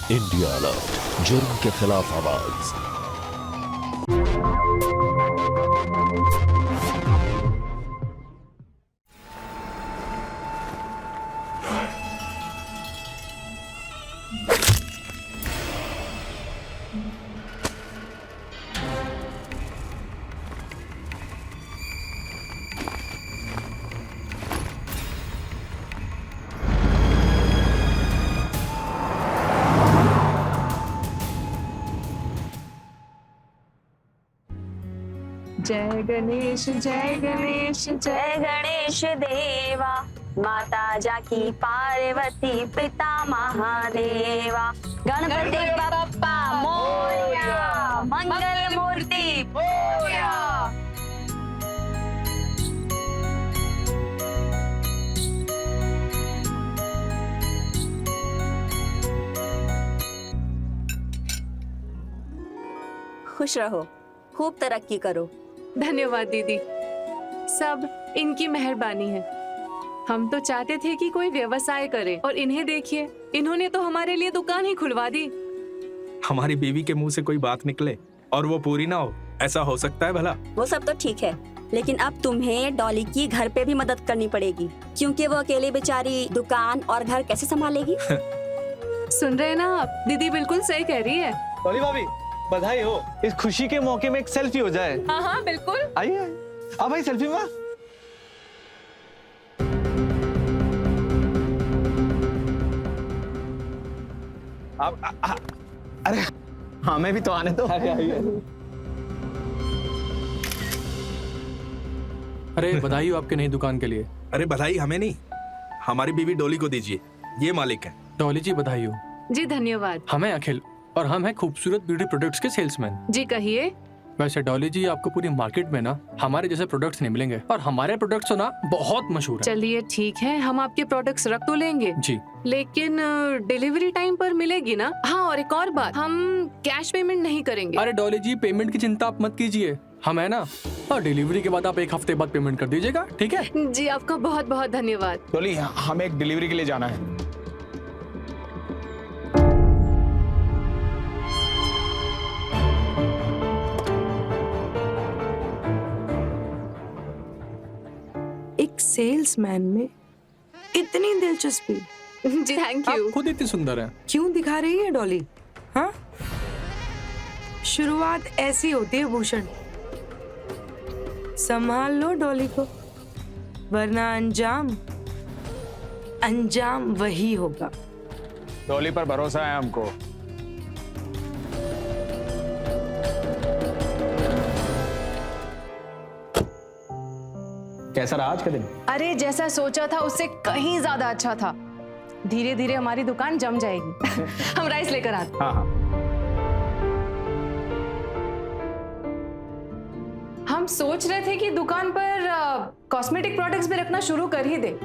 India alert, जुर्म के खिलाफ आवाज। जय गणेश जय गणेश जय गणेश देवा, माता जाकी पार्वती पिता महादेवा, गणपति बप्पा मोरया, मंगल मूर्ति मोरया। खुश रहो, खूब तरक्की करो। धन्यवाद दीदी, सब इनकी मेहरबानी है। हम तो चाहते थे कि कोई व्यवसाय करे और इन्हें देखिए, इन्होंने तो हमारे लिए दुकान ही खुलवा दी। हमारी बीवी के मुंह से कोई बात निकले और वो पूरी ना हो, ऐसा हो सकता है भला? वो सब तो ठीक है, लेकिन अब तुम्हें डॉली की घर पे भी मदद करनी पड़ेगी, क्योंकि वो अकेले बेचारी दुकान और घर कैसे संभालेगी। सुन रहे ना आप, दीदी बिल्कुल सही कह रही है। डॉली भाभी बधाई हो, इस खुशी के मौके में एक सेल्फी हो जाए। हाँ हाँ बिल्कुल। आइए अब भाई सेल्फी में। अब अरे हमें भी तो आने दो। अरे बधाई हो आपके नई दुकान के लिए। अरे बधाई हमें नहीं, हमारी बीवी डोली को दीजिए, ये मालिक है। डॉली जी बधाई हो। जी धन्यवाद। हमें अखिल और हम हैं खूबसूरत ब्यूटी प्रोडक्ट्स के सेल्समैन। जी कहिए। वैसे डॉली जी आपको पूरी मार्केट में ना हमारे जैसे प्रोडक्ट्स नहीं मिलेंगे, और हमारे प्रोडक्ट्स तो ना बहुत मशहूर है। चलिए ठीक है, हम आपके प्रोडक्ट्स रख तो लेंगे जी, लेकिन डिलीवरी टाइम पर मिलेगी ना? हाँ, और एक और बात, हम कैश पेमेंट नहीं करेंगे। अरे डॉली जी पेमेंट की चिंता आप मत कीजिए, हम है ना। और डिलीवरी के बाद आप एक हफ्ते बाद पेमेंट कर दीजिएगा, ठीक है? जी आपका बहुत बहुत धन्यवाद। डॉली हमें एक डिलीवरी के लिए जाना है। एक सेल्समैन में इतनी दिलचस्पी जी थैंक आप यू। खुद इतनी सुंदर हैं। क्यों दिखा रही है डॉली? हाँ, शुरुआत ऐसी होती है भूषण, संभाल लो डॉली को, वरना अंजाम वही होगा। डॉली पर भरोसा है हमको। कैसा रहा आज का दिन? अरे जैसा सोचा था उससे कहीं ज्यादा अच्छा था। धीरे धीरे हमारी दुकान जम जाएगी। हम राइस लेकर आते। हाँ हाँ हम सोच रहे थे कि दुकान पर कॉस्मेटिक प्रोडक्ट्स भी रखना शुरू कर ही दे।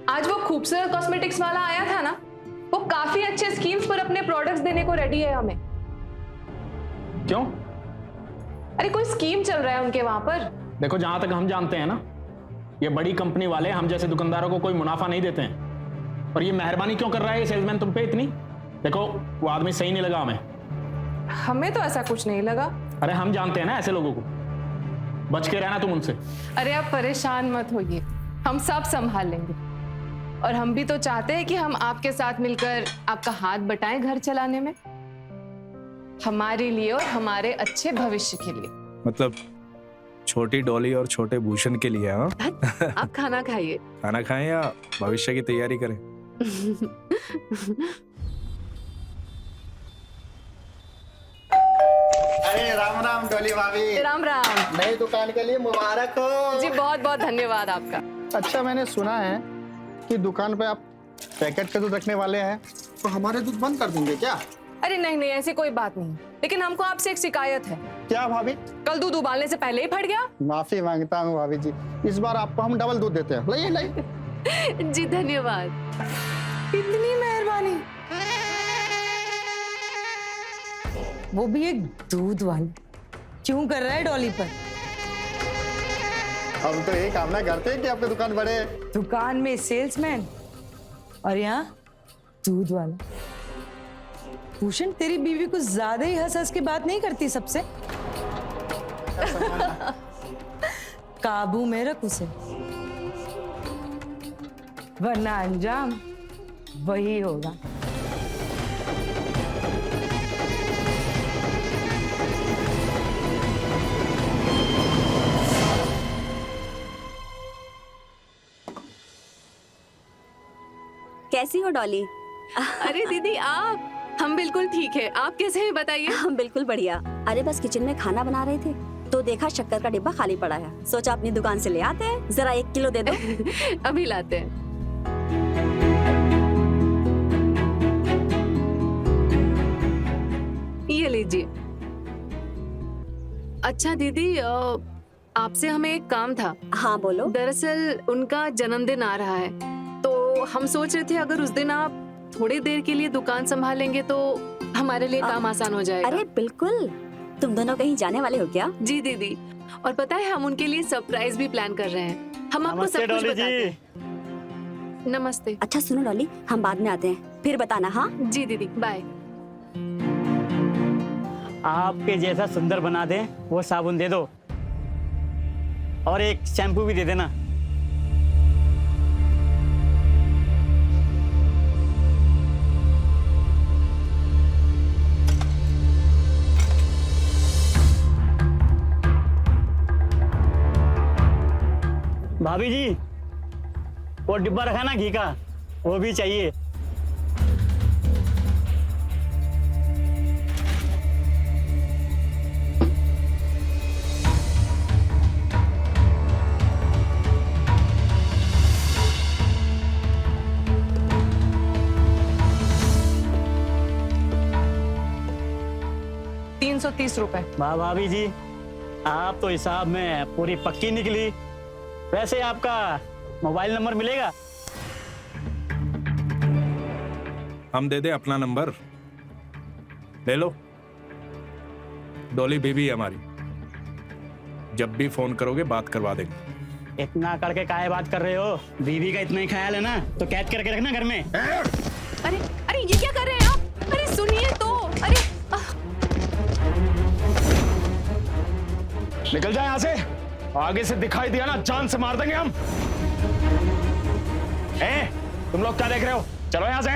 आज वो खूबसूरत कॉस्मेटिक्स वाला आया था ना, वो काफी अच्छे स्कीम्स पर अपने प्रोडक्ट्स देने को रेडी है हमें। क्यों? अरे कोई स्कीम चल रहा है उनके वहां पर। देखो जहां तक हम जानते हैं ना, ये बड़ी कंपनी वाले हम जैसे दुकानदारों को कोई मुनाफा नहीं देते हैं। और ये मेहरबानी क्यों कर रहा है ये सेल्समैन तुम पे इतनी? देखो वो आदमी सही नहीं लगा हमें। हमें तो ऐसा कुछ नहीं लगा। अरे हम जानते हैं ना ऐसे लोगों को, बच के रहना तुम उनसे। अरे आप परेशान मत होइए, हम सब संभाल लेंगे। और हम भी तो चाहते हैं कि हम आपके साथ मिलकर आपका हाथ बटाएं घर चलाने में, हमारे लिए और हमारे अच्छे भविष्य के लिए। मतलब छोटी डॉली और छोटे भूषण के लिए? हाँ आप खाना खाइए। खाना खाएं या भविष्य की तैयारी करें? अरे राम राम डोली भाभी। राम राम। नई दुकान के लिए मुबारक हो। जी बहुत बहुत धन्यवाद आपका। अच्छा मैंने सुना है कि दुकान पे आप पैकेट का दूध रखने वाले हैं, तो हमारे दूध बंद कर देंगे क्या? अरे नहीं नहीं ऐसी कोई बात नहीं, लेकिन हमको आपसे एक शिकायत है। क्या भाभी? कल दूध उबालने से पहले ही फट गया। माफी मांगता हूँ भाभी जी, इस बार आपको हम डबल दूध देते हैं। लाइए लाइए। जी धन्यवाद। इतनी मेहरबानी, वो भी एक दूध वाली। क्यों कर रहा है डॉली पर? हम तो यही कामना करते हैं कि आपकी दुकान बढ़े। दुकान में सेल्समैन और यहाँ दूध वाला। भूषण, तेरी बीवी कुछ ज्यादा ही हंस हंस के बात नहीं करती सबसे? काबू में रख उसे, वरना अंजाम वही होगा। कैसी हो डॉली? अरे दीदी आप, हम बिल्कुल ठीक है। आप कैसे हैं बताइए? हम बिल्कुल बढ़िया। अरे बस किचन में खाना बना रहे थे तो देखा शक्कर का डिब्बा खाली पड़ा है, सोचा अपनी दुकान से ले आते हैं, जरा 1 किलो दे दो। अभी लाते हैं। ये लीजिए। अच्छा दीदी, आपसे हमें एक काम था। हाँ बोलो। दरअसल उनका जन्मदिन आ रहा है, तो हम सोच रहे थे अगर उस दिन आप थोड़ी देर के लिए दुकान संभालेंगे तो हमारे लिए काम आसान हो जाएगा। अरे बिल्कुल। तुम दोनों कहीं जाने वाले हो क्या? जी दीदी, और पता है हम उनके लिए सरप्राइज भी प्लान कर रहे हैं। हम आपको सब कुछ बताते हैं। नमस्ते। अच्छा सुनो डॉली, हम बाद में आते हैं, फिर बताना। हाँ जी दीदी, बाय। आपके जैसा सुंदर बना दें वो साबुन दे दो, और एक शैम्पू भी दे देना। भाभी जी, वो डिब्बा रखा ना घी का, वो भी चाहिए। ₹330। वाह भाभी जी, आप तो हिसाब में पूरी पक्की निकली। वैसे आपका मोबाइल नंबर मिलेगा? हम दे दे अपना नंबर, ले लो। डॉली बेबी है हमारी, जब भी फोन करोगे बात करवा देंगे। इतना करके काहे बात कर रहे हो? बीवी का इतना ही ख्याल है ना तो कैद करके रखना घर में। अरे अरे ये क्या कर रहे हैं आप? अरे सुनिए तो। अरे निकल जाए यहाँ से, आगे से दिखाई दिया ना जान से मार देंगे हम। तुम लोग क्या देख रहे हो? चलो यहाँ से।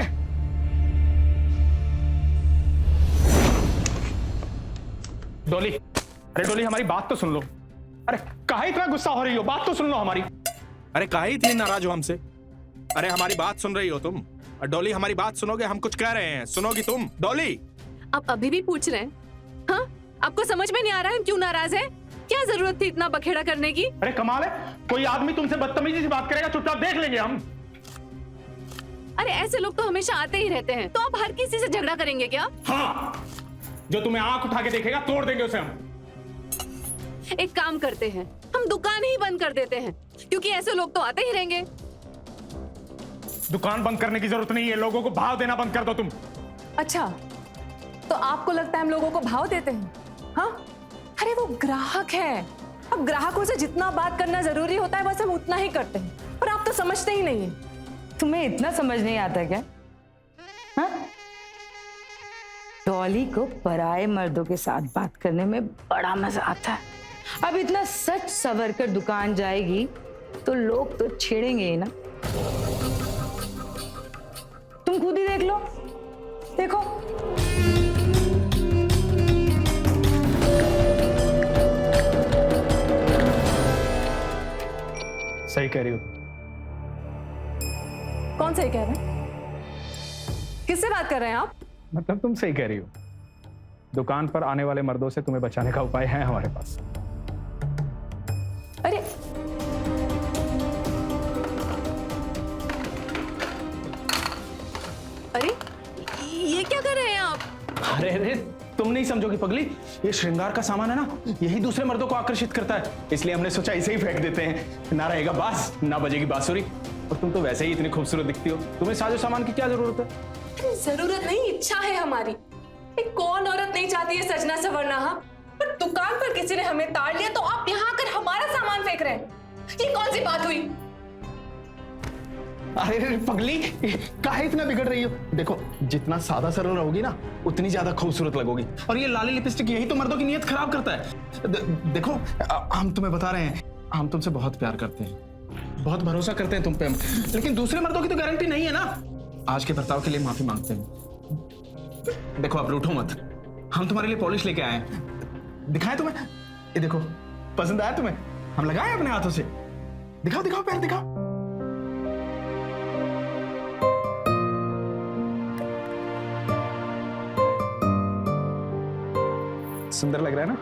डॉली, अरे डॉली हमारी बात तो सुन लो। अरे काहे इतना गुस्सा हो रही हो? बात तो सुन लो हमारी। अरे काहे इतनी नाराज हो हमसे? अरे हमारी बात सुन रही हो तुम? डॉली हमारी बात सुनोगे? हम कुछ कह रहे हैं, सुनोगी तुम? डॉली आप अभी भी पूछ रहे हैं? हाँ, आपको समझ में नहीं आ रहा है हम क्यों नाराज हैं? क्या जरूरत थी इतना बखेड़ा करने की? अरे कमाल है, कोई आदमी तुमसे बदतमीजी से बात करेगा, चुपचाप देख लेंगे हम। अरे ऐसे लोग तो हमेशा आते ही रहते हैं, तो आप हर किसी से झगड़ा करेंगे क्या? हाँ, जो तुम्हें आंख उठा के देखेगा तोड़ देंगे उसे हम। एक काम करते हैं, हम दुकान ही बंद कर देते हैं, क्योंकि ऐसे लोग तो आते ही रहेंगे। दुकान बंद करने की जरूरत नहीं है, लोगों को भाव देना बंद कर दो तुम। अच्छा, तो आपको लगता है हम लोगों को भाव देते हैं? हाँ, अरे वो ग्राहक हैं। अब ग्राहकों से जितना बात करना जरूरी होता है बस हम उतना ही करते हैं, पर आप तो समझते ही नहीं है। तुम्हें इतना समझ नहीं आता क्या? हाँ? डॉली को पराये मर्दों के साथ बात करने में बड़ा मजा आता है। अब इतना सच सवर कर दुकान जाएगी तो लोग तो छेड़ेंगे ही ना। तुम खुद ही देख लो, देखो। सही कह रही हो। कौन सही कह रहे हैं? किससे बात कर रहे हैं आप? मतलब तुम सही कह रही हो, दुकान पर आने वाले मर्दों से तुम्हें बचाने का उपाय है हमारे पास। अरे अरे ये क्या कर रहे हैं आप? अरे अरे तुम नहीं समझोगी पगली, ये श्रृंगार का सामान है ना, यही दूसरे मर्दों को आकर्षित करता है, इसलिए हमने सोचा इसे ही फेंक देते हैं। ना रहेगा बांस, ना बजेगी बांसुरी, और तुम तो वैसे ही इतनी खूबसूरत दिखती हो, तुम्हें साजो सामान की क्या जरूरत है? जरूरत नहीं, इच्छा है हमारी। एक कौन औरत नहीं चाहती है सजना संवरना? हाँ, पर दुकान पर किसी ने हमें ताड़ लिया तो आप यहाँ आकर हमारा सामान फेंक रहे हैं। ये कौन सी बात हुई? अरे पगली, काहे इतना बिगड़ रही हो? देखो, जितना सादा सरल रहोगी ना, उतनी ज्यादा खूबसूरत लगोगी। और ये लाली लिपस्टिक यही तो मर्दों की नीयत खराब करता है। देखो, हम तुम्हें बता रहे हैं, हम तुमसे बहुत प्यार करते हैं, बहुत भरोसा करते हैं तुम पे हम, लेकिन दूसरे मर्दों की तो गारंटी नहीं है ना। आज के बर्ताव के लिए माफी मांगते हैं। देखो, आप रूठो मत, हम तुम्हारे लिए पॉलिश लेके आए हैं। दिखाएं तुम्हें? ये देखो, पसंद आया तुम्हें? हम लगाए अपने हाथों से। दिखाओ दिखाओ पैर दिखाओ। सुंदर लग रहा है ना?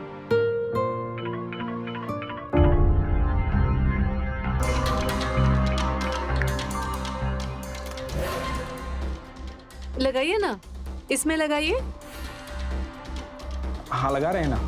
लगाइए ना, इसमें लगाइए। हाँ, लगा रहे हैं ना।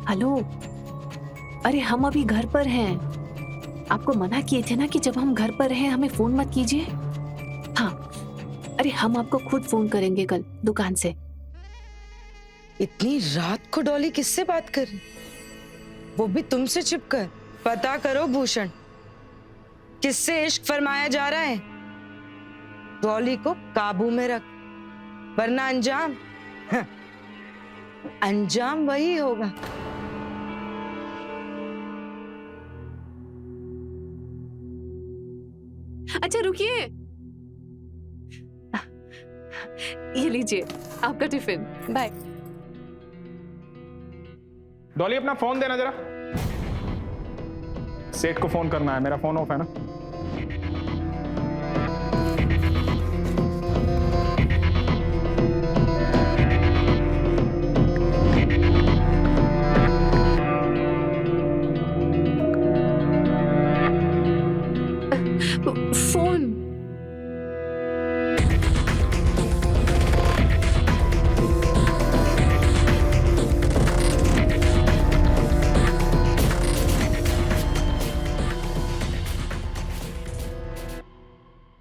हेलो, अरे हम अभी घर पर हैं। आपको मना किए थे ना कि जब हम घर पर हैं हमें फोन मत कीजिए। हाँ, अरे हम आपको खुद फोन करेंगे कल दुकान से। इतनी रात को डॉली किससे बात कर रही? वो भी तुमसे छिपकर? पता करो भूषण, किससे इश्क फरमाया जा रहा है। डॉली को काबू में रख, वरना अंजाम अंजाम वही होगा। अच्छा रुकिए, ये लीजिए आपका टिफिन। बाय। डॉली, अपना फोन देना जरा। सेठ को फोन करना है, मेरा फोन ऑफ है ना। फोन।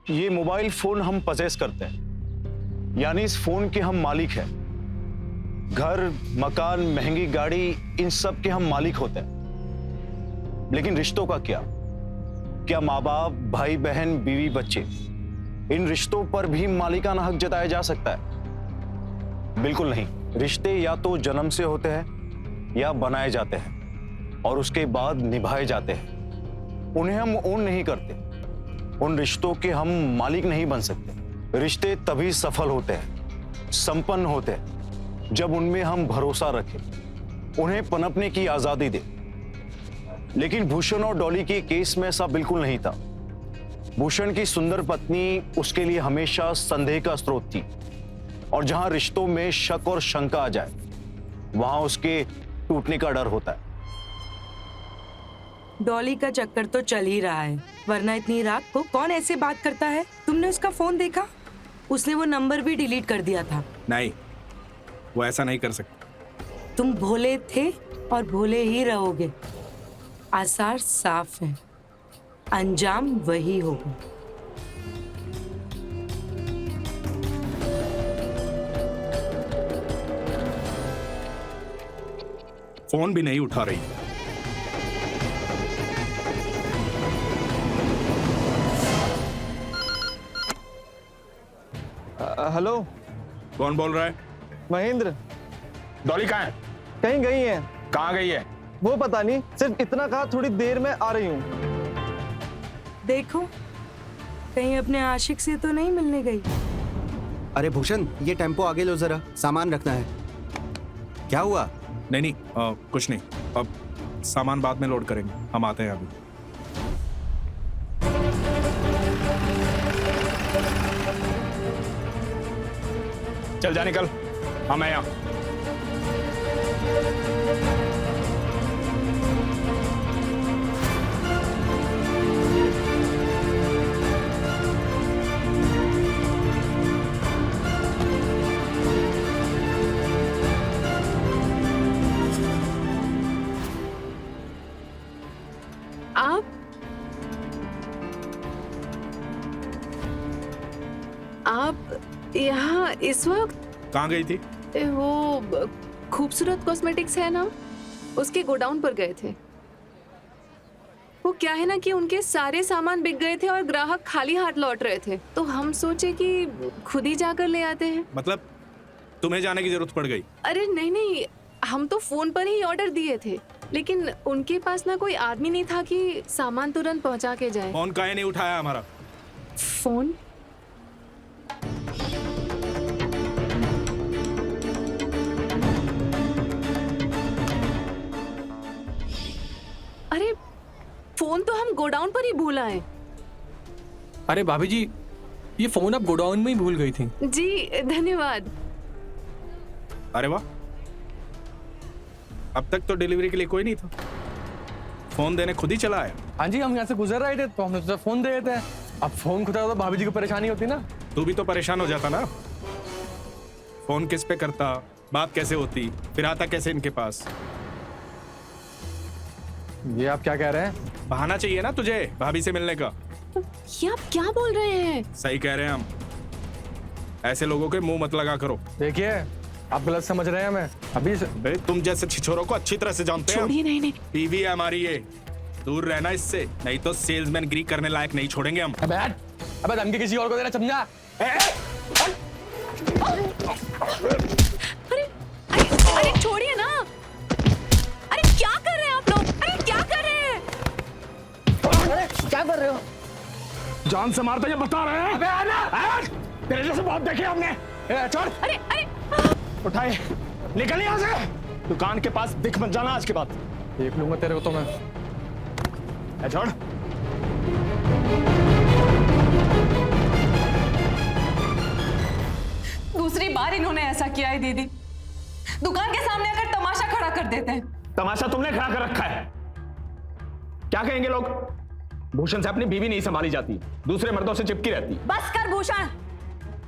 ये मोबाइल फोन हम पजेस करते हैं, यानी इस फोन के हम मालिक हैं। घर, मकान, महंगी गाड़ी, इन सब के हम मालिक होते हैं। लेकिन रिश्तों का क्या? क्या माँ बाप, भाई बहन, बीवी बच्चे, इन रिश्तों पर भी मालिकाना हक जताया जा सकता है? बिल्कुल नहीं। रिश्ते या तो जन्म से होते हैं या बनाए जाते हैं और उसके बाद निभाए जाते हैं। उन्हें हम ओन नहीं करते। उन रिश्तों के हम मालिक नहीं बन सकते। रिश्ते तभी सफल होते हैं, संपन्न होते हैं, जब उनमें हम भरोसा रखें, उन्हें पनपने की आजादी दें। लेकिन भूषण और डॉली के केस में ऐसा बिल्कुल नहीं था। भूषण की सुंदर पत्नी उसके लिए हमेशा संदेह का स्रोत थी, और जहां रिश्तों में शक और शंका आ जाए, वहां उसके टूटने का डर होता है। डॉली का चक्कर तो चल ही रहा है, वरना इतनी रात को कौन ऐसे बात करता है? तुमने उसका फोन देखा? उसने वो नंबर भी डिलीट कर दिया था। नहीं, वो ऐसा नहीं कर सकता। तुम भोले थे और भोले ही रहोगे। आसार साफ है, अंजाम वही होगा। फोन भी नहीं उठा रही। हेलो, कौन बोल रहा है? महेंद्र। डॉली कहाँ है? कहीं गई है। कहाँ गई है? वो पता नहीं, सिर्फ इतना कहा थोड़ी देर में आ रही हूँ। देखो, कहीं अपने आशिक से तो नहीं मिलने गई? अरे भूषण, ये टेम्पो आगे लो जरा, सामान रखना है। क्या हुआ? नहीं, कुछ नहीं। अब सामान बाद में लोड करेंगे, हम आते हैं अभी। चल जा, निकल। हम हैं यहाँ। यहाँ इस वक्त कहाँ गई थी? वो खूबसूरत कॉस्मेटिक्स है ना, उसके गोडाउन पर गए थे। वो क्या है ना कि उनके सारे सामान बिक गए थे और ग्राहक खाली हाथ लौट रहे थे, तो हम सोचे कि खुद ही जाकर ले आते हैं। मतलब तुम्हें जाने की जरूरत पड़ गई? अरे नहीं नहीं, हम तो फोन पर ही ऑर्डर दिए थे, लेकिन उनके पास ना कोई आदमी नहीं था कि सामान तुरंत पहुंचा के जाए। फोन काहे नहीं उठाया हमारा? फोन? अरे फोन तो हम गोडाउन पर ही भूल आए। अरे भाभी जी, ये फोन आप गोडाउन में ही भूल गई थी। जी धन्यवाद। अरे वाह, अब तक तो डिलीवरी के लिए कोई नहीं था, फोन देने खुद ही चला आया। हाँ जी, हम यहाँ से गुजर रहे थे तो हमने सोचा फोन दे देते हैं। अब फोन खुदा तो भाभी जी को परेशानी होती ना। तू भी तो परेशान हो जाता ना। फोन किस पे करता, बात कैसे होती, फिर आता कैसे इनके पास? ये आप क्या कह रहे हैं? बहाना चाहिए ना तुझे भाभी से मिलने का। ये आप क्या बोल रहे हैं? सही कह रहे हैं हम। ऐसे लोगों के मुंह मत लगा करो। देखिए, आप गलत समझ रहे हैं हमें। अभी तुम जैसे छिछोरों को अच्छी तरह से जानते हैं। छोड़िए, नहीं नहीं। बीवी है हमारी ये, दूर रहना इससे, नहीं तो सेल्समैन गिरी करने लायक नहीं छोड़ेंगे हम। अबे धमकी किसी और को देना, समझा? अरे छोड़िए ना। अरे क्या कर रहे हैं आप लोग? अरे क्या कर रहे हैं? अरे क्या कर रहे हो? जान से मारते हैं, बता रहे हैं। अबे आना! तेरे जैसे बहुत देखे हमने। छोड़। अरे अरे उठाए, निकल यहाँ से। दुकान के पास दिख मत जाना आज के बाद। देख लूंगा तेरे को तो मैं। छोड़। दूसरी बार इन्होंने ऐसा किया है दीदी। दुकान के सामने आकर तमाशा खड़ा कर देते हैं। तमाशा तुमने खड़ा कर रखा है। क्या कहेंगे लोग? भूषण से अपनी बीवी नहीं संभाली जाती, दूसरे मर्दों से चिपकी रहती। बस कर भूषण,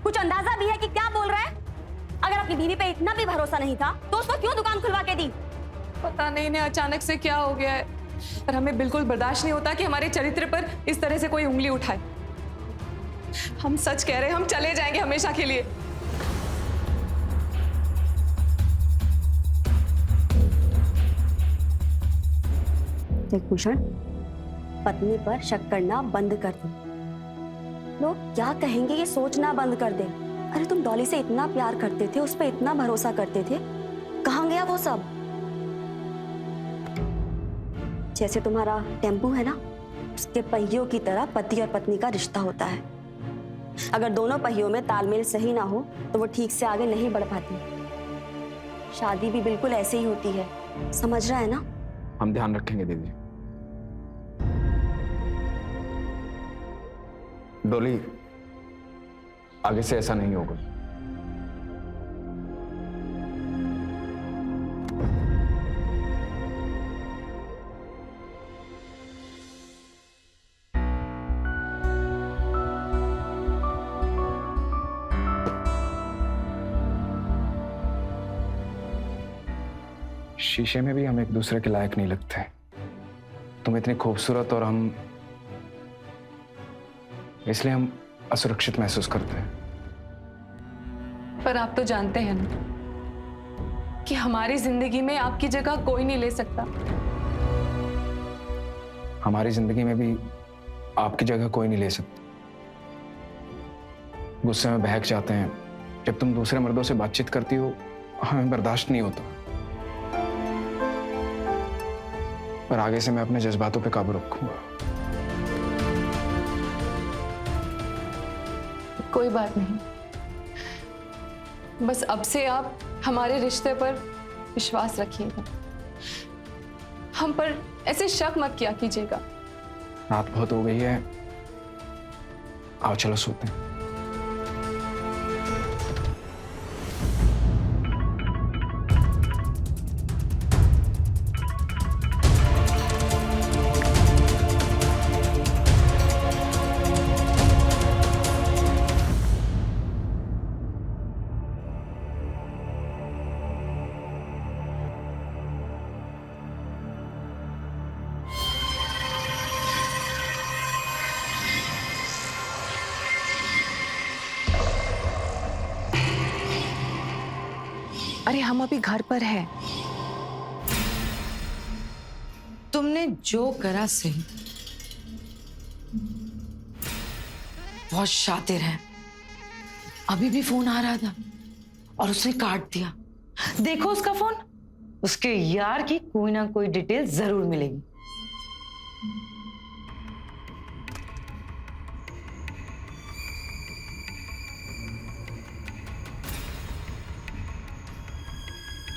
कुछ अंदाजा भी है कि क्या बोल रहा है? अगर अपनी बीवी पे इतना भी भरोसा नहीं था तो उसको क्यों दुकान खुलवा के दी? पता नहीं इन्हें अचानक से क्या हो गया है, पर हमें बिल्कुल बर्दाश्त नहीं होता कि हमारे चरित्र पर इस तरह से कोई उंगली उठाए। हम सच कह रहे हैं, हम चले जाएंगे हमेशा के लिए। देख भूषण, पत्नी पर शक करना बंद कर दे। लोग क्या कहेंगे ये सोचना बंद कर दे। अरे तुम डॉली से इतना प्यार करते थे, उस पर इतना भरोसा करते थे, कहाँ गया वो सब? जैसे तुम्हारा टेम्पू है ना, उसके पहियों की तरह पति और पत्नी का रिश्ता होता है। अगर दोनों पहियों में तालमेल सही ना हो तो वो ठीक से आगे नहीं बढ़ पाती। शादी भी बिल्कुल ऐसे ही होती है, समझ रहा है ना? हम ध्यान रखेंगे दीदी। डोली, आगे से ऐसा नहीं होगा। शीशे में भी हम एक दूसरे के लायक नहीं लगते। तुम इतनी खूबसूरत और हम, इसलिए हम असुरक्षित महसूस करते हैं। पर आप तो जानते हैं ना कि हमारी जिंदगी में आपकी जगह कोई नहीं ले सकता। हमारी जिंदगी में भी आपकी जगह कोई नहीं ले सकता। गुस्से में बहक जाते हैं, जब तुम दूसरे मर्दों से बातचीत करती हो हमें बर्दाश्त नहीं होता। पर आगे से मैं अपने जज्बातों पे काबू रखूंगा। कोई बात नहीं, बस अब से आप हमारे रिश्ते पर विश्वास रखिएगा। हम पर ऐसे शक मत किया कीजिएगा। रात बहुत हो गई है, आओ चलो सोते हैं। अरे हम अभी घर पर हैं। तुमने जो करा सही, बहुत शातिर है। अभी भी फोन आ रहा था और उसने काट दिया। देखो उसका फोन, उसके यार की कोई ना कोई डिटेल जरूर मिलेगी।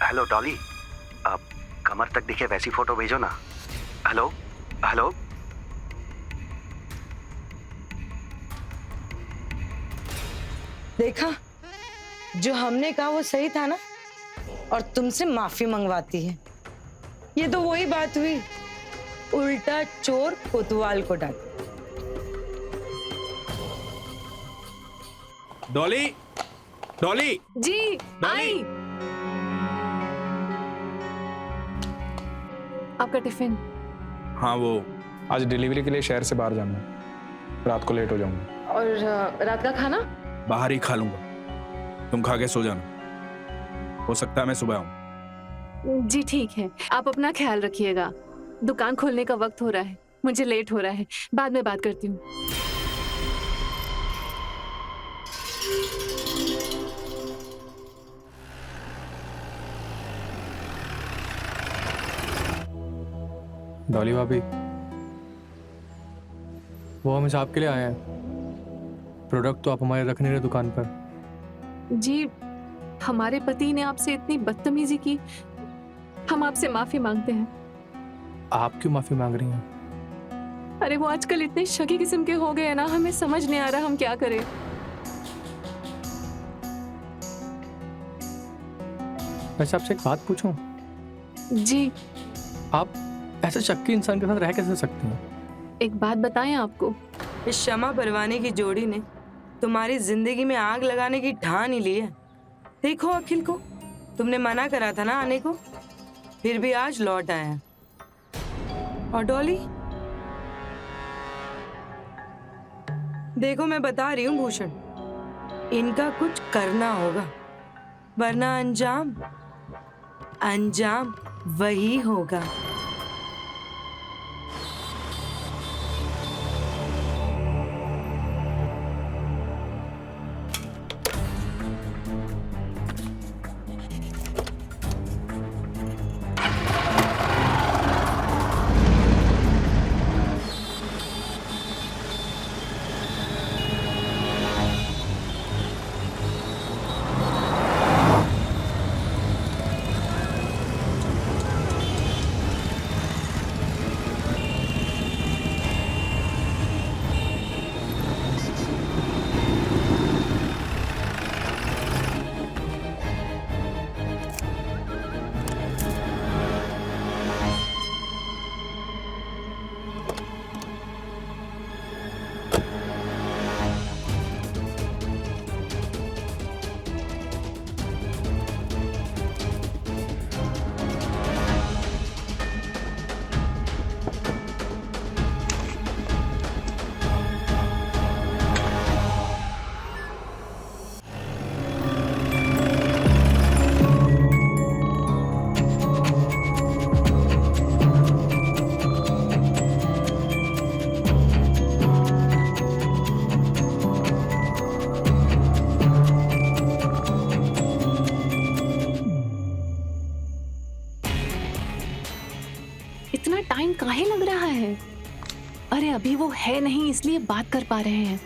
हेलो डॉली, आप कमर तक दिखे वैसी फोटो भेजो ना। हेलो हेलो, देखा, जो हमने कहा वो सही था ना, और तुमसे माफी मंगवाती है। ये तो वही बात हुई, उल्टा चोर कोतवाल को डांटे। डॉली, डॉली, जी आई। आपका टिफिन। हाँ वो आज डिलीवरी के लिए शहर से बाहर जाना है, रात को लेट हो जाऊंगा। और रात का खाना बाहर ही खा लूंगा, तुम खा के सो जाना, हो सकता है मैं सुबह आऊं। जी ठीक है, आप अपना ख्याल रखिएगा। दुकान खोलने का वक्त हो रहा है, मुझे लेट हो रहा है, बाद में बात करती हूँ। डॉली भाभी, वो हमेशा आपके लिए आए हैं। प्रोडक्ट तो आप हमारे रख नहीं रहे दुकान पर। जी, हमारे पति ने आपसे इतनी बदतमीजी की, हम आपसे माफी मांगते हैं। आप क्यों माफी मांग रही हैं? अरे वो आजकल इतने शकी किस्म के हो गए हैं ना, हमें समझ नहीं आ रहा हम क्या करें। वैसे आपसे एक बात पूछूं? जी। आप ऐसे शक्की इंसान के साथ रह कैसे सकते हैं? एक बात बताएं आपको, इस शमा परवाने की जोड़ी ने तुम्हारी जिंदगी में आग लगाने की ठान ही ली है। देखो अखिल को, तुमने मना करा था ना आने को, फिर भी आज लौट आया। और डॉली, देखो मैं बता रही हूँ भूषण, इनका कुछ करना होगा, वरना अंजाम वही होगा। इतना टाइम काहे लग रहा है? अरे अभी वो है नहीं इसलिए बात कर पा रहे हैं।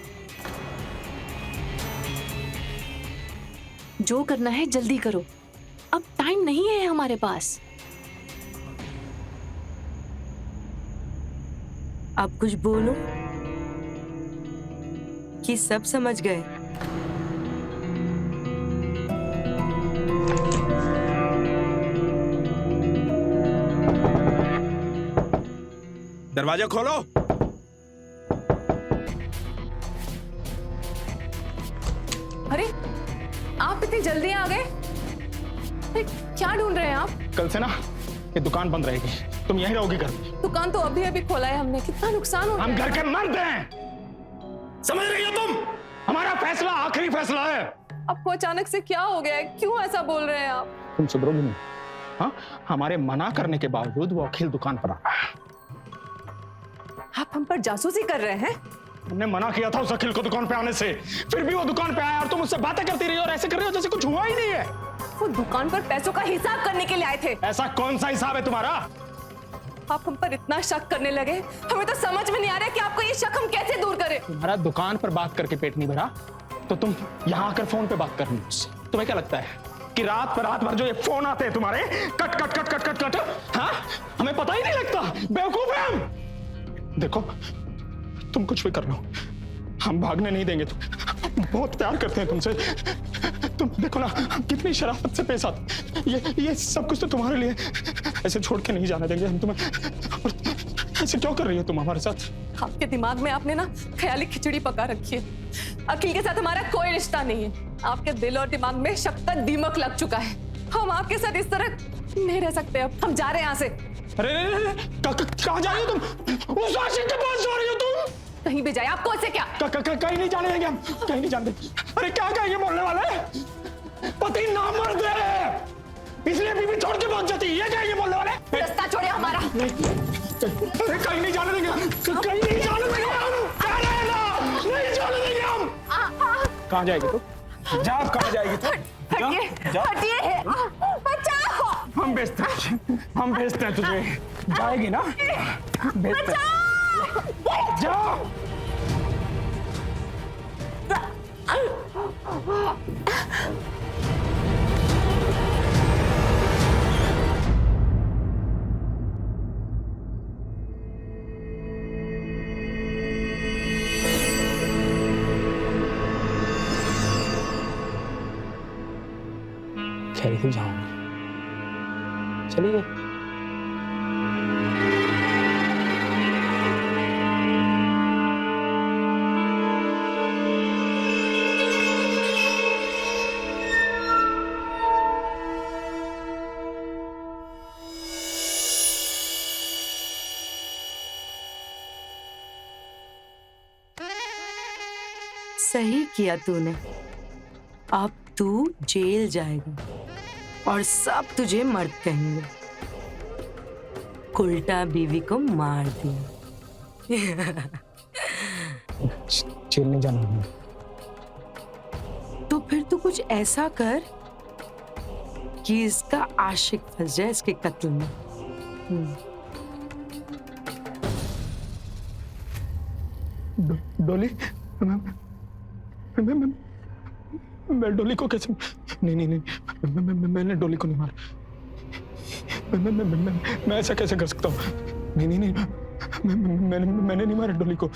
जो करना है जल्दी करो, अब टाइम नहीं है हमारे पास। अब कुछ बोलो कि सब समझ गए? दरवाजा खोलो। अरे आप इतनी जल्दी आ गए? क्या ढूंढ रहे हैं आप? कल से ना ये दुकान बंद रहेगी, तुम यहीं रहोगी घर में। दुकान तो अभी अभी खोला है हमने, कितना नुकसान हो हम गया। घर के मर्द हैं, समझ रही हो तुम? हमारा फैसला आखिरी फैसला है। आपको अचानक से क्या हो गया है? क्यों ऐसा बोल रहे हैं आप? तुम सुधरोगी नहीं। हाँ, हमारे मना करने के बावजूद वो अखिल दुकान पर आ रहा है। आप हम पर जासूसी कर रहे हैं? हमने मना किया था उस अखिल को दुकान पे आने से, फिर भी वो दुकान पे आया और तुम उससे बातें करती रही और ऐसे कर रही हो जैसे कुछ हुआ ही नहीं है। वो दुकान पर पैसों का हिसाब करने के लिए आए थे। ऐसा कौन सा हिसाब है तुम्हारा? आप हम पर इतना शक करने लगे, हमें तो समझ में नहीं आ रहा कि आपको ये शक हम कैसे दूर करें। तुम्हारा दुकान पर बात करके पेट नहीं भरा तो तुम यहाँ आकर फोन पे बात कर रही हो। तुम्हें क्या लगता है कि रात भर जो ये फोन आते हैं तुम्हारे cut cut cut cut cut cut, हाँ, हमें पता ही नहीं लगता? बेवकूफ है हम। देखो तुम कुछ भी कर लो, हम भागने नहीं देंगे। तुम बहुत प्यार करते हैं तुमसे। तुम देखो ना कितनी शराफत से पेश आते। ये सब कुछ तो तुम्हारे लिए, ऐसे छोड़ के नहीं जाने देंगे हम तुम्हें। और ऐसे क्यों कर रही हो तुम हमारे साथ? आपके दिमाग में आपने ना ख्याली खिचड़ी पका रखी है। अखिल के साथ हमारा कोई रिश्ता नहीं है। आपके दिल और दिमाग में शक का दीमक लग चुका है। हम आपके साथ इस तरह नहीं रह सकते। अब हम जा रहे हैं यहाँ से। अरे कहाँ जा रही हो तुम? उस आशिक के पास जा रही हो तुम? कहीं भी जाए, आपको इससे क्या? कहीं नहीं जाने देंगे हम, कहीं नहीं जाने देंगे। अरे क्या कहेंगे मोहल्ले वाले? पति नामर्द है इसलिए बीवी छोड़ के भाग जाती है, ये कहेंगे मोहल्ले वाले। रास्ता छोड़े हमारा। अरे कहीं नहीं जाने देंगे, कहीं नहीं जाने देंगे हम। नहीं जाने देंगे हम। कहाँ जाएगी तू? जा, कहाँ जाएगी तू? हटिए, बचाओ। हम भेजते हैं तुझे। जाएगी ना? भेजते हैं। जाओ। खैर ही जाऊंगी। चलिए। सही किया तूने। अब तू जेल जाएगा और सब तुझे मर्द कहेंगे। उल्टा बीवी को मार दिया। जेल नहीं जाना। तो फिर तू कुछ ऐसा कर कि इसका आशिक फंस जाए इसके कत्ल में। डोली, मैं डोली को कैसे? नहीं, मैंने डोली को नहीं मारा। मैं ऐसा कैसे कर सकता हूँ? नहीं, मैंने नहीं मारा डोली को।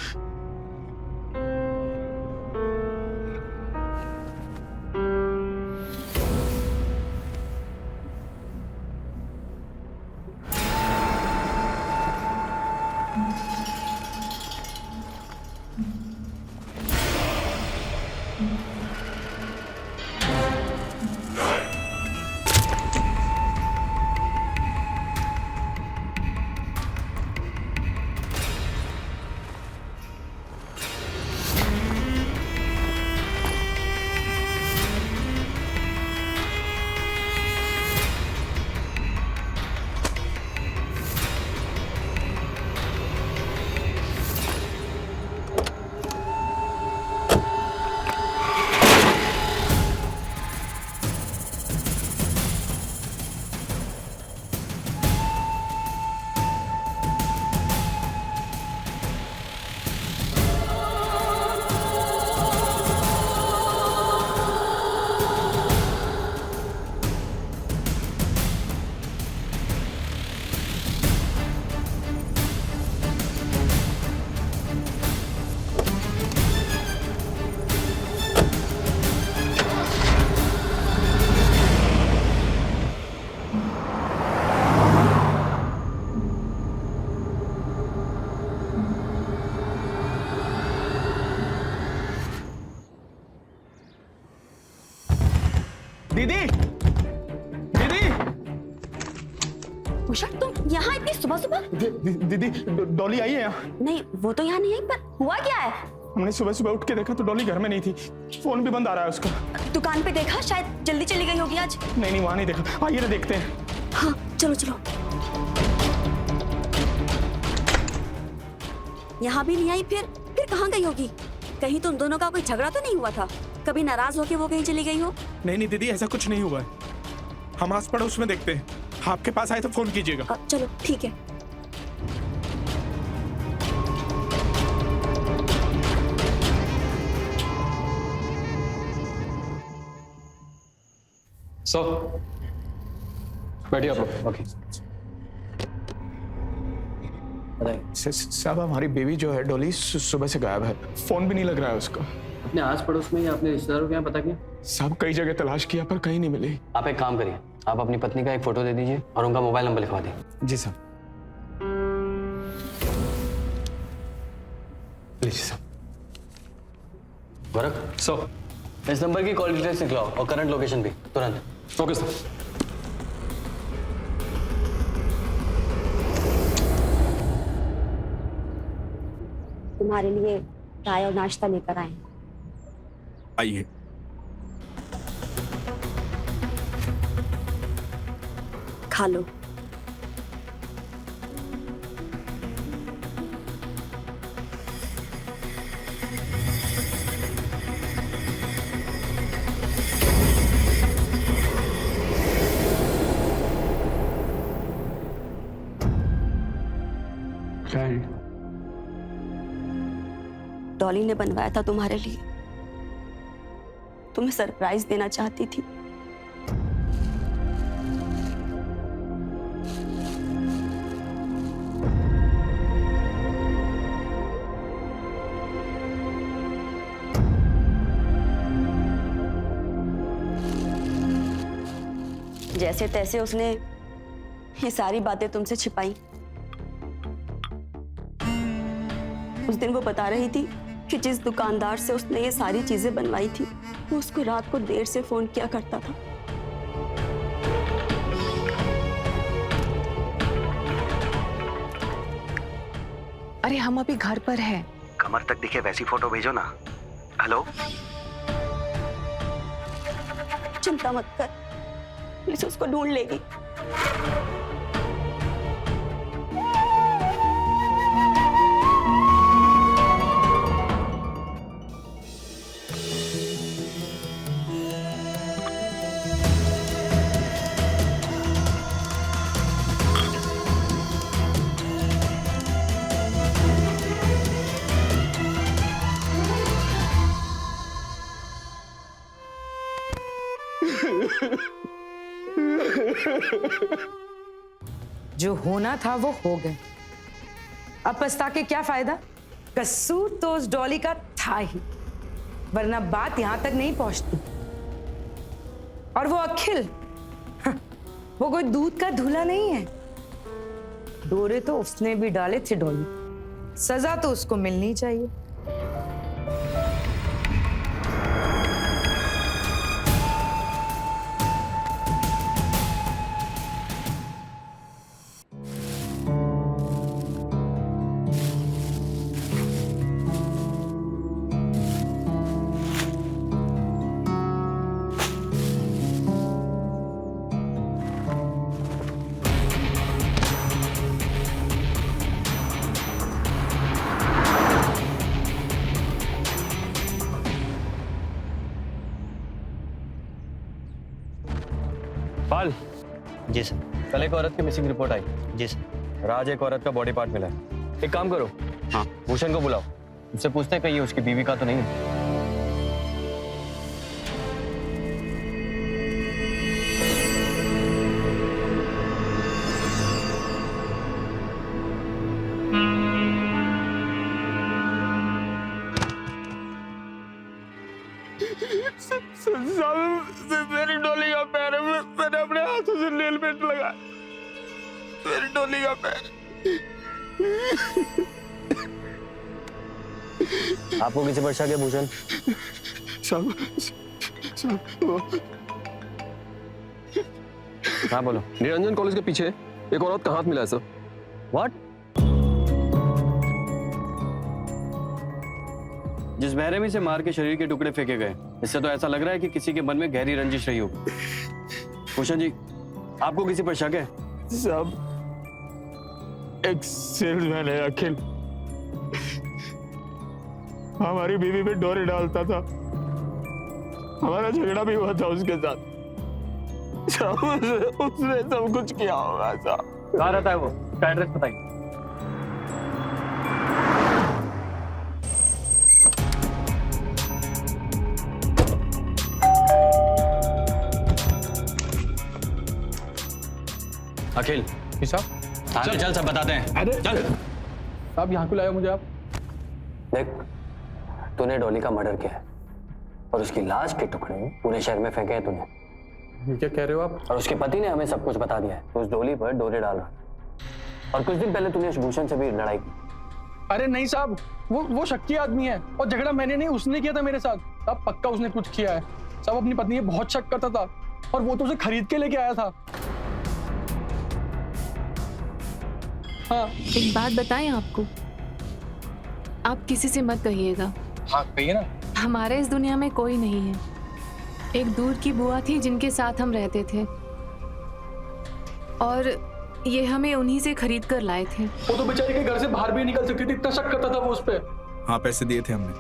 दीदी, दीदी, उषा तुम यहाँ इतनी सुबह सुबह? दीदी डॉली आई है यहाँ? नहीं वो तो यहाँ नहीं है, पर हुआ क्या है? हमने सुबह सुबह उठ के देखा तो डॉली घर में नहीं थी, फोन भी बंद आ रहा है उसका। दुकान पे देखा, शायद जल्दी चली गई होगी आज। नहीं नहीं, वहां नहीं देखा। आइए ना देखते हैं। हाँ चलो चलो। यहाँ भी नहीं आई, फिर कहाँ गई होगी? कहीं तुम दोनों का कोई झगड़ा तो नहीं हुआ था? कभी नाराज होके वो कहीं चली गई हो? नहीं नहीं दीदी, ऐसा कुछ नहीं हुआ है। हम आस पड़ोस में देखते हैं, आपके पास आए तो फोन कीजिएगा। चलो ठीक है। सो बैठिए आप लोग। ओके साहब, हमारी बेबी जो है डॉली सुबह से गायब है, फोन भी नहीं लग रहा है उसका। अपने आस पड़ोस में या अपने रिश्तेदारों के यहाँ पता किया? साहब कई जगह तलाश किया पर कहीं नहीं मिली। आप एक काम करिए, आप अपनी पत्नी का एक फोटो दे दीजिए और उनका मोबाइल नंबर लिखवा दें। जी साहब। लीजिए साहब। गोरख, इस नंबर की कॉल डिटेल्स लिखवाओ और करंट लोकेशन भी तुरंत। Okay sir. तुम्हारे लिए चाय और नाश्ता लेकर आए। आइए। खा लो। डॉली ने बनवाया था तुम्हारे लिए, तुम्हें सरप्राइज देना चाहती थी। जैसे तैसे उसने ये सारी बातें तुमसे छिपाई। उस दिन वो बता रही थी कि जिस दुकानदार से उसने ये सारी चीजें बनवाई थी, वो उसको रात को देर से फोन किया करता था। अरे हम अभी घर पर हैं। कमर तक दिखे वैसी फोटो भेजो ना। हेलो, चिंता मत कर, पुलिस उसको ढूंढ लेगी। जो होना था वो हो गए, अब पछता के क्या फायदा? कसूर तो उस डॉली का था ही, वरना बात यहां तक नहीं पहुंचती। और वो अखिल, वो कोई दूध का धूला नहीं है। डोरे तो उसने भी डाले थे डॉली, सजा तो उसको मिलनी चाहिए। पाल जी सर। कल एक औरत की मिसिंग रिपोर्ट आई। जी सर। राज एक औरत का बॉडी पार्ट मिला है। एक काम करो, हाँ। भूषण को बुलाओ, उससे पूछते हैं कहीं ये उसकी बीवी का तो नहीं है। मेरी डॉली का पैर है, मैंने अपने हाथों से नेल पेंट लगाया। मेरी डॉली का पैर। आपको किसी पर शक है भूषण? हाँ बोलो। निरंजन कॉलेज के पीछे एक औरत का हाथ मिला है सर। व्हाट? जिस बेरहमी से मार के शरीर के टुकड़े फेंके गए, इससे तो ऐसा लग रहा है कि किसी के मन में गहरी रंजिश रही होगी। भूषण जी, आपको किसी पर शक है? साहब, एक सेल्समैन है अखिल, हमारी बीवी पे डोरी डालता था, हमारा झगड़ा भी हुआ था उसके साथ। उसने सब कुछ किया होगा साहब। कहाँ रहता है वो? उसका एड्रेस बताइए। अखिल साहब, थाने चल, सब बताते हैं। अरे चल। साहब यहाँ क्यों लाए मुझे आप? देख, तूने डॉली का मर्डर किया है और उसकी लाश के टुकड़े पूरे शहर में फेंके हैं तूने। ये क्या कह रहे हो आप? और उसके पति ने हमें सब कुछ बता दिया है। तो उस डोली पर डोरे डाल रहा है। और कुछ दिन पहले तूने भूषण से भी लड़ाई की। अरे नहीं साहब, वो शक्की आदमी है और झगड़ा मैंने नहीं, उसने किया था मेरे साथ। साहब पक्का उसने कुछ किया है। साहब अपनी पत्नी पे बहुत शक करता था और वो तो उसे खरीद के लेके आया था। हाँ। एक बात बताएं आपको, आप किसी से मत कहिएगा। हाँ कहिए ना। हमारे इस दुनिया में कोई नहीं है। एक दूर की बुआ थी जिनके साथ हम रहते थे और ये हमें उन्हीं से खरीद कर लाए थे। वो तो बेचारी के घर से बाहर भी निकल सकती थी, इतना शक करता था वो उस पे। हाँ, पैसे दिए थे हमने।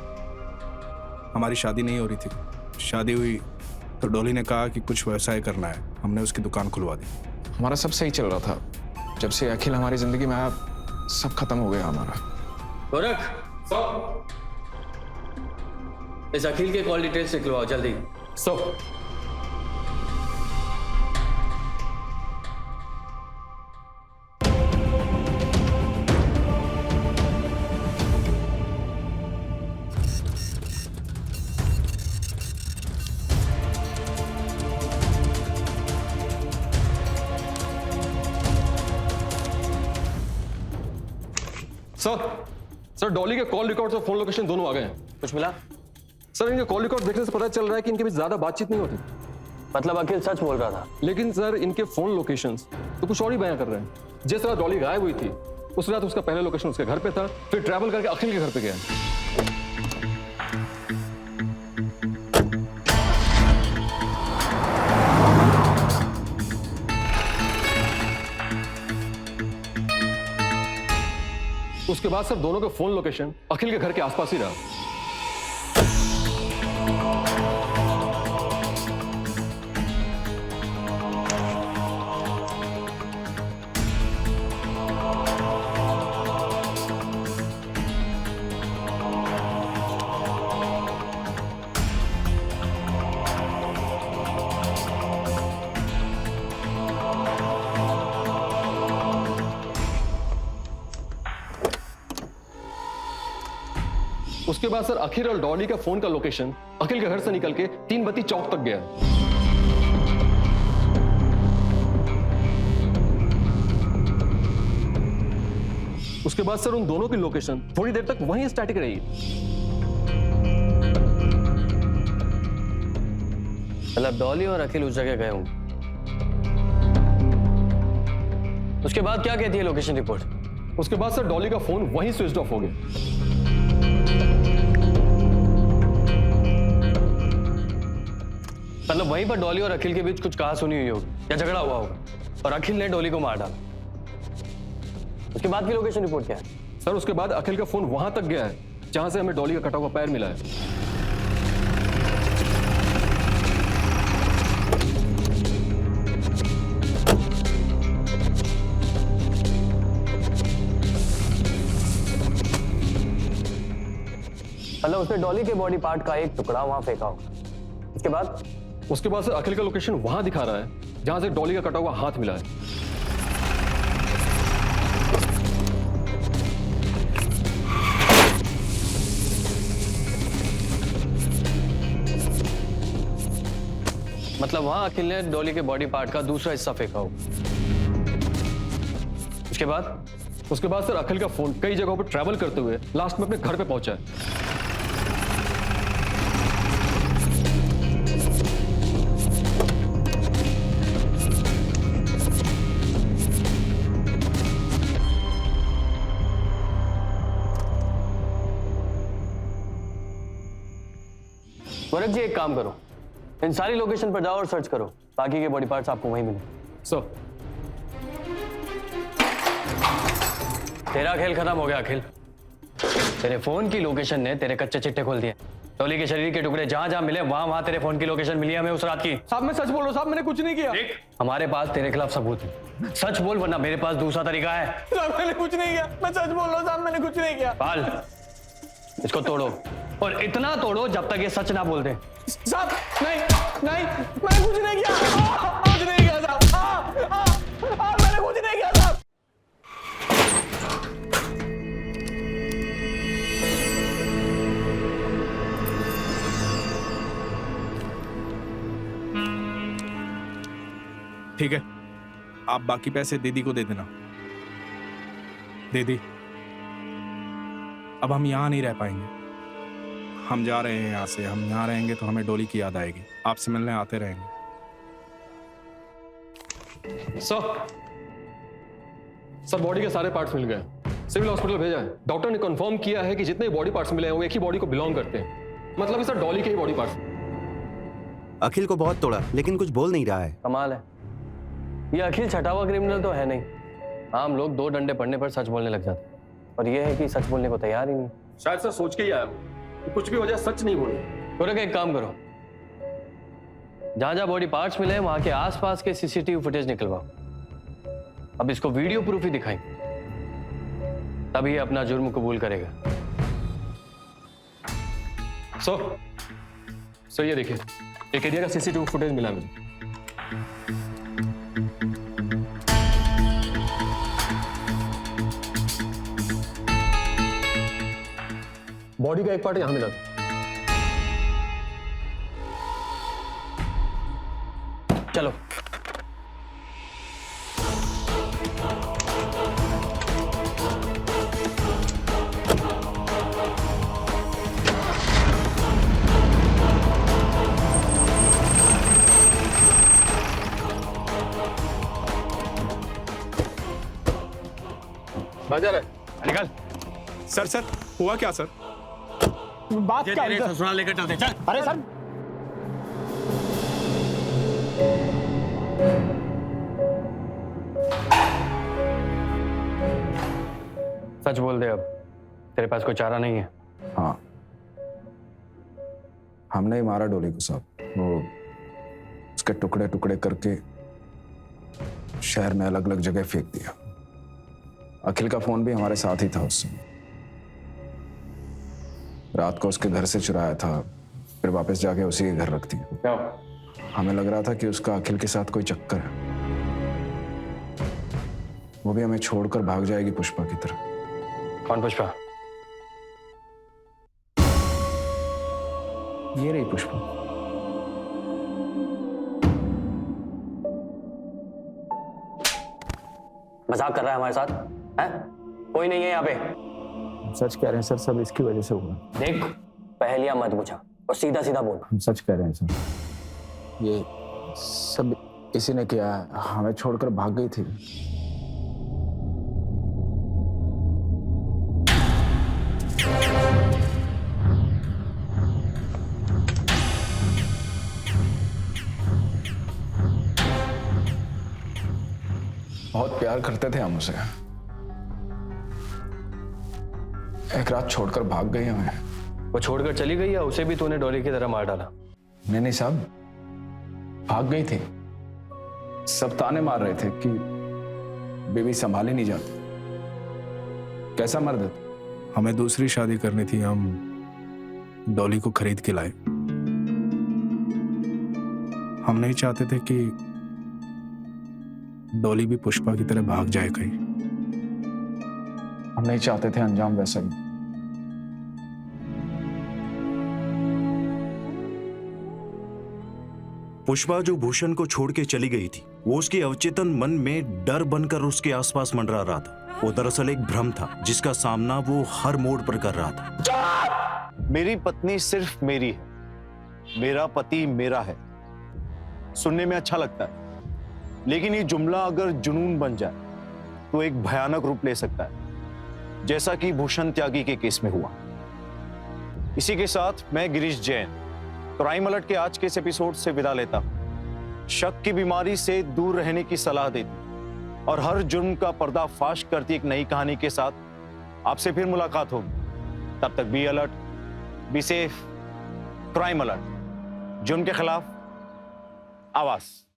हमारी शादी नहीं हो रही थी। शादी हुई तो डोली ने कहा कि कुछ व्यवसाय करना है, हमने उसकी दुकान खुलवा दी। हमारा सब सही चल रहा था, जब से अखिल हमारी जिंदगी में आया सब खत्म हो गया हमारा। गोरख, इस अखिल के कॉल डिटेल्स निकलवाओ जल्दी। सर डॉली के कॉल रिकॉर्ड्स और फोन लोकेशन दोनों आ गए हैं। कुछ मिला? सर इनके कॉल रिकॉर्ड देखने से पता चल रहा है कि इनके बीच ज्यादा बातचीत नहीं होती। मतलब अखिल सच बोल रहा था? लेकिन सर इनके फोन लोकेशंस तो कुछ और ही बयां कर रहे हैं। जिस रात डॉली गायब हुई थी उस रात उसका पहला लोकेशन उसके घर पे था, फिर ट्रैवल करके अखिल के घर पे गया। उसके बाद सर दोनों के फोन लोकेशन अखिल के घर के आसपास ही रहा। उसके बाद सर अखिल और डॉली का फोन का लोकेशन अखिल के घर से निकल के 3 बत्ती चौक तक गया। उसके बाद सर उन दोनों की लोकेशन थोड़ी देर तक वहीं स्टैटिक रही। मतलब डॉली और अखिल उस जगह गए होंगे। उसके बाद क्या कहती है लोकेशन रिपोर्ट? उसके बाद सर डॉली का फोन वहीं स्विच ऑफ हो गया। मतलब वहीं पर डॉली और अखिल के बीच कुछ कहा सुनी हुई होगी या झगड़ा हुआ होगा और अखिल ने डॉली को मार डाला। उसके बाद की लोकेशन रिपोर्ट क्या है? सर उसके बाद अखिल का फोन वहां तक गया है जहां से हमें डॉली का कटा हुआ पैर मिला है। मतलब उसने डॉली के बॉडी पार्ट का एक टुकड़ा वहां फेंका होगा। उसके बाद सर अखिल का लोकेशन वहां दिखा रहा है जहां से डॉली का कटा हुआ हाथ मिला है। मतलब वहां अखिल ने डॉली के बॉडी पार्ट का दूसरा हिस्सा फेंका होगा। उसके बाद सर अखिल का फोन कई जगहों पर ट्रैवल करते हुए लास्ट में अपने घर पे पहुंचा है। गोरख जी एक काम करो, इन सारी लोकेशन पर जाओ और सर्च करो, बाकी के बॉडी पार्ट्स आपको वहीं मिले। सर तेरा खेल खत्म हो गया अखिल। तेरे फोन की लोकेशन ने तेरे कच्चे चिट्टे खोल दिए। डॉली के शरीर के टुकड़े जहां जहां मिले वहां वहां तेरे फोन की लोकेशन मिली हमें उस रात की। साहब मैं सच बोल रहा हूँ साहब, मैंने कुछ नहीं किया। हमारे पास तेरे खिलाफ सबूत है, सच बोल वरना मेरे पास दूसरा तरीका है। साहब मैंने कुछ नहीं किया, मैं सच बोल रहा हूँ साहब, मैंने कुछ नहीं किया। पाल, इसको तोड़ो और इतना तोड़ो जब तक ये सच ना बोल दे। साहब नहीं नहीं, मैंने कुछ नहीं किया, कुछ नहीं किया साहब, मैंने कुछ नहीं किया साहब। ठीक है, आप बाकी पैसे दीदी को दे देना। दीदी, अब हम यहाँ नहीं रह पाएंगे। हम जा रहे हैं यहाँ से। हम यहाँ रहेंगे तो हमें डॉली की याद आएगी। आपसे मिलने आते रहेंगे। सर बॉडी के सारे पार्ट्स मिल गए, सिविल हॉस्पिटल भेजा है। डॉक्टर ने कंफर्म किया है कि जितने बॉडी पार्ट्स मिले हैं वो एक ही बॉडी को बिलोंग करते हैं। मतलब सर डॉली के ही बॉडी पार्ट्स। अखिल को बहुत तोड़ा लेकिन कुछ बोल नहीं रहा है। कमाल है, ये अखिल छठा हुआ क्रिमिनल तो है नहीं। आम लोग 2 डंडे पड़ने पर सच बोलने लग जाते, और ये है कि सच बोलने को तैयार ही नहीं। शायद सर सोच के ही आया कि कुछ भी हो जाए सच नहीं बोले। गोरख एक काम करो, जहां जहां बॉडी पार्ट्स मिले वहां के आसपास के सीसीटीवी फुटेज निकलवाओ। अब इसको वीडियो प्रूफ ही दिखाई, तभी अपना जुर्म कबूल करेगा। सर ये देखिए, एक एरिया का सीसीटीवी फुटेज मिला मुझे। बॉडी का एक पार्ट यहां मिला था। चलो बाजार है, निकल। सर हुआ क्या सर? बात क्या है? ससुराल लेकर चलते चल। अरे सर सच बोल दे, अब तेरे पास कोई चारा नहीं है। हाँ, हमने ही मारा डोली को साहब। वो उसके टुकड़े टुकड़े करके शहर में अलग अलग जगह फेंक दिया। अखिल का फोन भी हमारे साथ ही था उस समय। रात को उसके घर से चुराया था, फिर वापस जाके उसी के घर रख दिया। हमें लग रहा था कि उसका अखिल के साथ कोई चक्कर है, वो भी हमें छोड़कर भाग जाएगी पुष्पा की तरह। कौन पुष्पा? ये रही पुष्पा। मजाक कर रहा है हमारे साथ हैं? कोई नहीं है यहाँ पे। सच कह रहे हैं सर, सब इसकी वजह से हुआ। देख, पहेलियां मत बुझा और सीधा सीधा बोल। हम सच कह रहे हैं सर, ये सब इसी ने किया है। हमें छोड़कर भाग गई थी। बहुत प्यार करते थे हम उसे। एक रात छोड़कर भाग गई हमें। वो छोड़कर चली गई या उसे भी तूने डॉली की तरह मार डाला? नहीं साहब, भाग गई थी। सब ताने मार रहे थे कि बेबी संभाली नहीं जाती। कैसा मर्द है? हमें दूसरी शादी करनी थी, हम डॉली को खरीद के लाए। हम नहीं चाहते थे कि डॉली भी पुष्पा की तरह भाग जाए कहीं। हम नहीं चाहते थे अंजाम वैसा ही। पुष्पा जो भूषण को छोड़ के चली गई थी, वो उसके अवचेतन मन में डर बनकर उसके आसपास मंडरा रहा था। वो दरअसल एक भ्रम था जिसका सामना वो हर मोड़ पर कर रहा था। मेरी पत्नी सिर्फ मेरी है, मेरा पति मेरा है। सुनने में अच्छा लगता है, लेकिन ये जुमला अगर जुनून बन जाए तो एक भयानक रूप ले सकता है, जैसा कि भूषण त्यागी के केस में हुआ। इसी के साथ मैं गिरीश जैन क्राइम अलर्ट के आज के इस एपिसोड से विदा लेता हूं। शक की बीमारी से दूर रहने की सलाह देती और हर जुर्म का पर्दाफाश करती एक नई कहानी के साथ आपसे फिर मुलाकात होगी। तब तक be alert, be safe. Crime alert, जुर्म के खिलाफ आवाज।